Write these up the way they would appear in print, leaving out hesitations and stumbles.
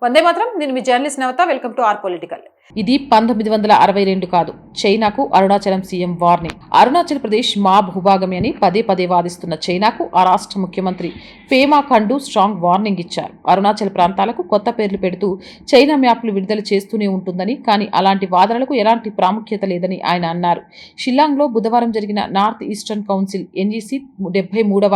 వందే మాత్రం. నేను మీ journalist Navatha. Welcome to our political. ఇది 1962 కాదు. చైనాకు అరుణాచలం సీఎం వార్నింగ్. అరుణాచల్ ప్రదేశ్ మా భూభాగమే అని పదే పదే వాదిస్తున్న చైనాకు ఆ రాష్ట్ర ముఖ్యమంత్రి పేమా ఖండు స్ట్రాంగ్ వార్నింగ్ ఇచ్చారు. అరుణాచల్ ప్రాంతాలకు కొత్త పేర్లు పెడుతూ చైనా మ్యాప్లు విడుదల చేస్తూనే ఉంటుందని, కానీ అలాంటి వాదనలకు ఎలాంటి ప్రాముఖ్యత లేదని ఆయన అన్నారు. షిల్లాంగ్లో బుధవారం జరిగిన నార్త్ ఈస్టర్న్ కౌన్సిల్ ఎన్జీసీ 73వ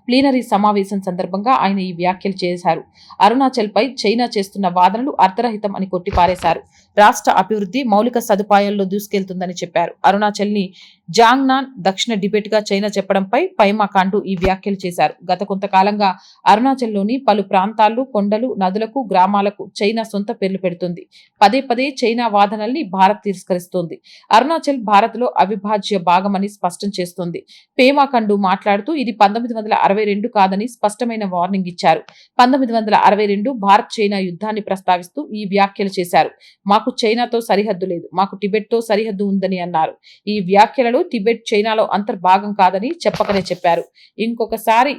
ప్లీనరీ సమావేశం సందర్భంగా ఆయన ఈ వ్యాఖ్యలు చేశారు. అరుణాచల్పై చైనా చేస్తున్న వాదనలు అర్థరహితం అని కొట్టిపారేశారు. రాష్ట్ర అభివృద్ధి మౌలిక సదుపాయాల్లో దూసుకెళ్తుందని చెప్పారు. అరుణాచల్ని జాంగ్నాన్ దక్షిణ టిబెట్ గా చైనా చెప్పడంపై పైమా ఖండు ఈ వ్యాఖ్యలు చేశారు. గత కొంతకాలంగా అరుణాచల్లోని పలు ప్రాంతాలు, కొండలు, నదులకు, గ్రామాలకు చైనా సొంత పేర్లు పెడుతుంది. పదే పదే చైనా వాదనల్ని భారత్ తిరస్కరిస్తోంది. అరుణాచల్ భారత్లో అవిభాజ్య భాగమని స్పష్టం చేస్తోంది. పేమా ఖండు మాట్లాడుతూ ఇది 1962 కాదని స్పష్టమైన వార్నింగ్ ఇచ్చారు. 1962 భారత్ చైనా యుద్ధాన్ని ప్రస్తావిస్తూ ఈ వ్యాఖ్యలు చేశారు. మాకు చైనాతో సరిహద్దు లేదు, మాకు టిబెట్తో సరిహద్దు ఉందని అన్నారు. ఈ వ్యాఖ్యలలో టిబెట్ చైనాలో అంతర్భాగం కాదని చెప్పకనే చెప్పారు. ఇంకొకసారి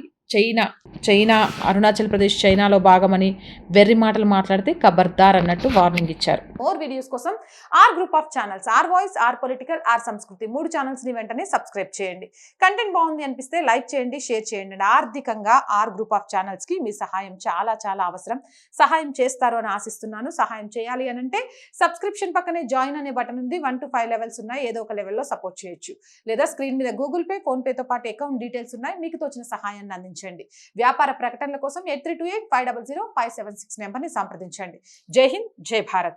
చైనా అరుణాచల్ ప్రదేశ్ చైనాలో భాగమని వెర్రి మాటలు మాట్లాడితే ఖబర్దార్ అన్నట్టు వార్నింగ్ ఇచ్చారు. మోర్ వీడియోస్ కోసం our group of channels, our voice, our political, our Sanskriti 3 channels ని వెంటనే సబ్స్క్రైబ్ చేయండి. కంటెంట్ బాగుంది అనిపిస్తే లైక్ చేయండి, షేర్ చేయండి. ఆర్థికంగా ఆర్ గ్రూప్ ఆఫ్ ఛానల్స్ కి మీ సహాయం చాలా చాలా అవసరం. సహాయం చేస్తారు అని ఆశిస్తున్నాను. సహాయం చేయాలి అని అంటే సబ్స్క్రిప్షన్ పక్కనే జాయిన్ అనే బటన్ ఉంది. 1 to 5 లెవెల్స్ ఉన్నాయి. ఏదో ఒక లెవెల్లో సపోర్ట్ చేయొచ్చు. లేదా స్క్రీన్ మీద గూగుల్ పే, ఫోన్ పేతో పాటు అకౌంట్ డీటెయిల్స్ ఉన్నాయి. మీకు తోచిన సహాయాన్ని అందించండి. వ్యాపార ప్రకటనల కోసం 8328500576 నెంబర్ని సంప్రదించండి. జై హింద్, జై భారత్.